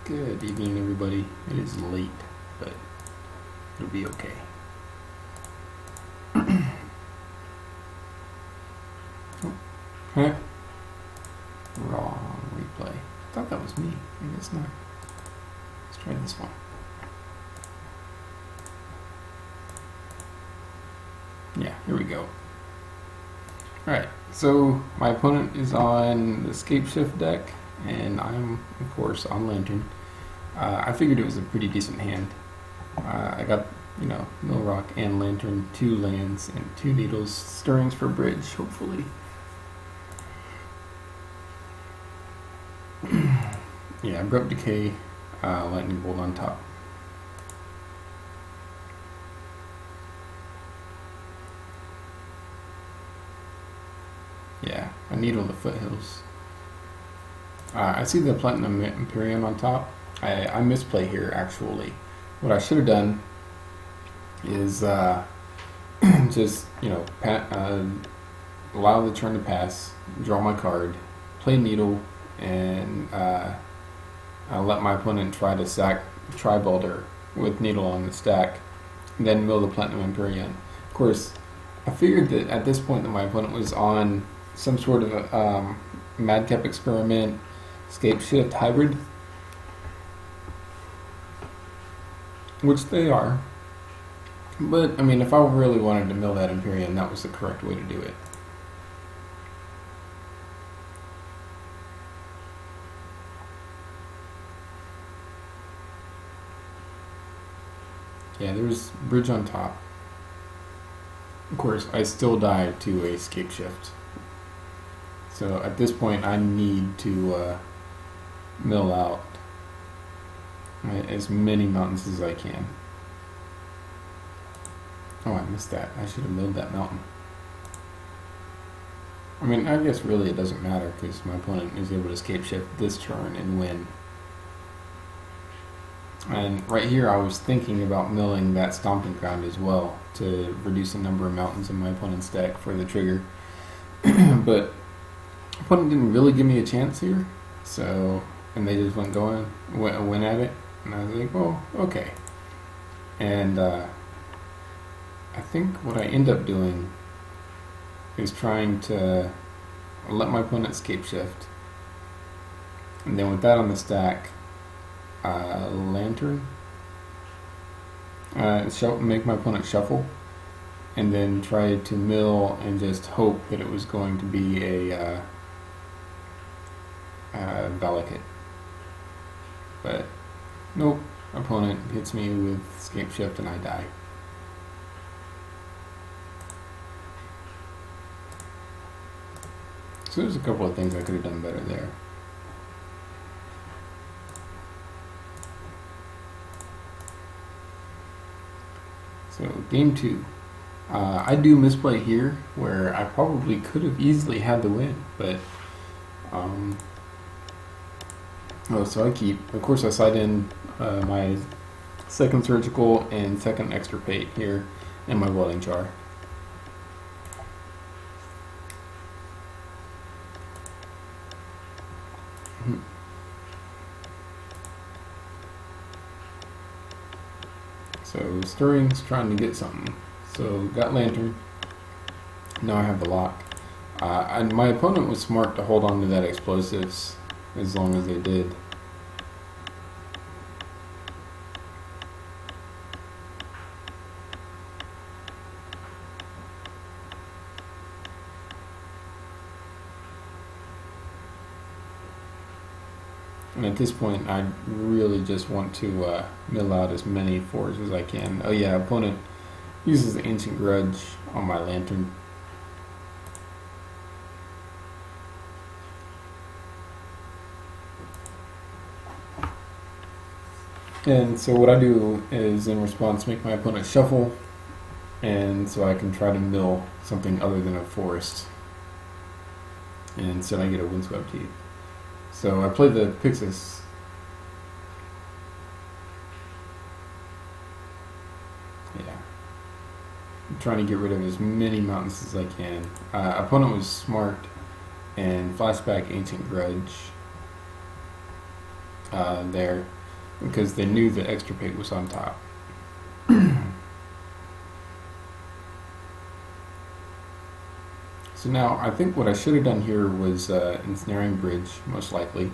Good evening, everybody. It is late, but it'll be okay. Oh, huh? Wrong replay. I thought that was me. I guess not. Let's try this one. Yeah, here we go. Alright, so my opponent is on the Misplay deck, and I'm, of course, on Lantern. I figured it was a pretty decent hand. I got, Mill Rock and Lantern, 2 lands, and 2 needles, stirrings for bridge, hopefully. Yeah, Abrupt Decay, Lightning Bolt on top. Yeah, a needle in the foothills. I see the Platinum Imperium on top. I misplay here, actually. What I should have done is just, allow the turn to pass, draw my card, play needle, and I'll let my opponent try to sack Tribalder with needle on the stack, then mill the Platinum Imperium. Of course, I figured that at this point that my opponent was on some sort of a Madcap Experiment, Titanshift hybrid, which they are. But, I mean, if I really wanted to mill that Imperium, that was the correct way to do it. Yeah, there's bridge on top. Of course, I still die to a Titanshift. So at this point, I need to mill out as many mountains as I can. Oh, I missed that. I should have milled that mountain. I mean, I guess really it doesn't matter because my opponent is able to Titanshift this turn and win. And right here I was thinking about milling that Stomping Ground as well to reduce the number of mountains in my opponent's deck for the trigger. But opponent didn't really give me a chance here, and they just went at it, and I was like, well, okay. And I think what I end up doing is trying to let my opponent Titanshift, and then with that on the stack, Lantern, make my opponent shuffle, and then try to mill and just hope that it was going to be a Valakut. But nope, opponent hits me with Titanshift and I die. So there's a couple of things I could have done better there. So game 2. I do misplay here where I probably could have easily had the win, but so I keep. Of course, I side in my second surgical and second extirpate here, and my welding jar. So stirring's trying to get something. So got Lantern. Now I have the lock. And my opponent was smart to hold on to that explosives as long as they did. And at this point, I really just want to mill out as many 4s as I can. Oh yeah, opponent uses the Ancient Grudge on my Lantern. And so what I do is, in response, make my opponent shuffle, and so I can try to mill something other than a forest. And instead I get a Windswept Heath. So I play the Pixis. Yeah. I'm trying to get rid of as many mountains as I can. Opponent was smart and flashback Ancient Grudge there. because they knew the extirpate was on top. So now I think what I should have done here was ensnaring bridge, most likely.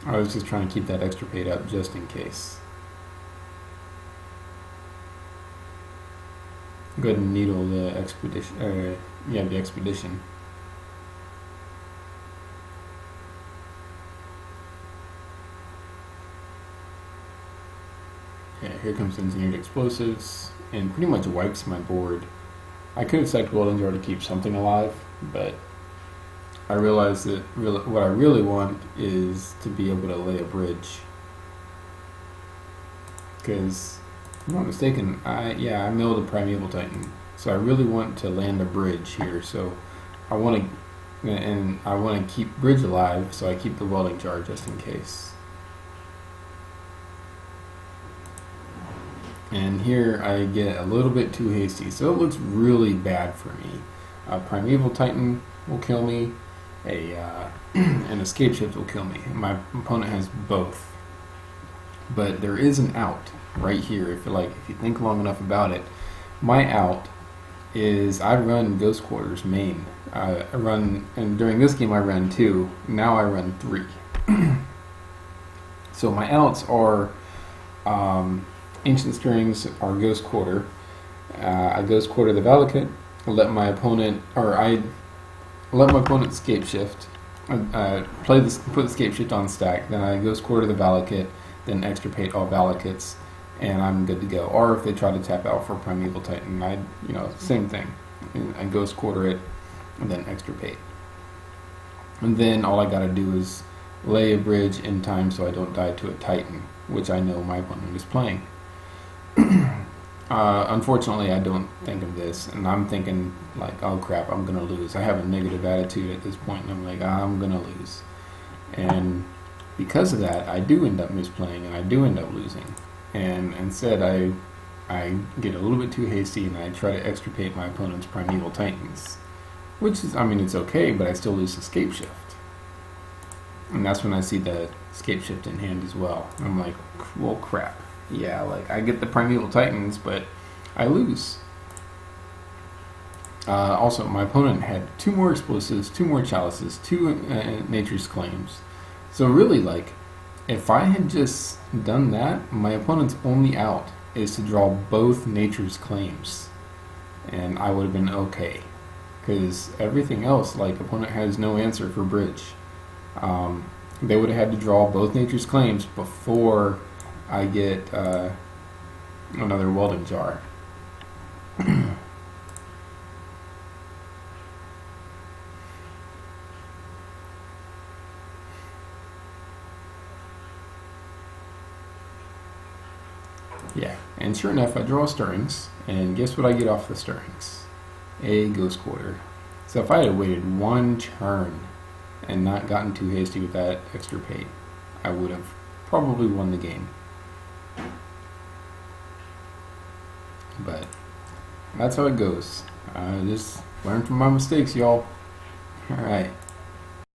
I was just trying to keep that extirpate up just in case. Go ahead and needle the expedition. The expedition. Yeah, here comes engineered explosives, and pretty much wipes my board. I could have sacked welding jar to keep something alive, but I realized that what I really want is to be able to lay a bridge. Because, if I'm not mistaken, I milled a Primeval Titan, so I really want to land a bridge here. So I want to keep bridge alive, so I keep the welding jar just in case. And here I get a little bit too hasty, so it looks really bad for me. A Primeval Titan will kill me. An escape shift will kill me. My opponent has both, but there is an out right here. If you think long enough about it, my out is I run Ghost Quarters main. And during this game I ran 2. Now I run 3. So my outs are Ancient Strings, or Ghost Quarter. I Ghost Quarter the Valakut. Let my opponent escape shift. Put the escape shift on stack. Then I Ghost Quarter the Valakut. Then extirpate all Valakuts, and I'm good to go. Or if they try to tap out for Primeval Titan, same thing. I Ghost Quarter it, and then extirpate. And then all I gotta do is lay a bridge in time so I don't die to a Titan, which I know my opponent is playing. Unfortunately, I don't think of this, and I'm thinking like, oh crap, I'm gonna lose. I have a negative attitude at this point, and I'm like, I'm gonna lose. And because of that, I do end up misplaying, and I do end up losing. And instead, I get a little bit too hasty, and I try to extirpate my opponent's Primeval Titans, which is, it's okay, but I still lose escape shift. And that's when I see the escape shift in hand as well. I'm like, well, crap. Yeah, I get the Primeval Titans, but I lose. Also, my opponent had 2 more explosives, 2 more chalices, 2 nature's claims. So really, if I had just done that, my opponent's only out is to draw both nature's claims, and I would have been okay. Because everything else, opponent has no answer for bridge. They would have had to draw both nature's claims before I get another welding jar. Yeah, and sure enough, I draw stirrings, and guess what I get off the stirrings? A Ghost Quarter. So if I had waited 1 turn and not gotten too hasty with that extirpate, I would have probably won the game. But that's how it goes. Just learn from my mistakes, y'all. Alright.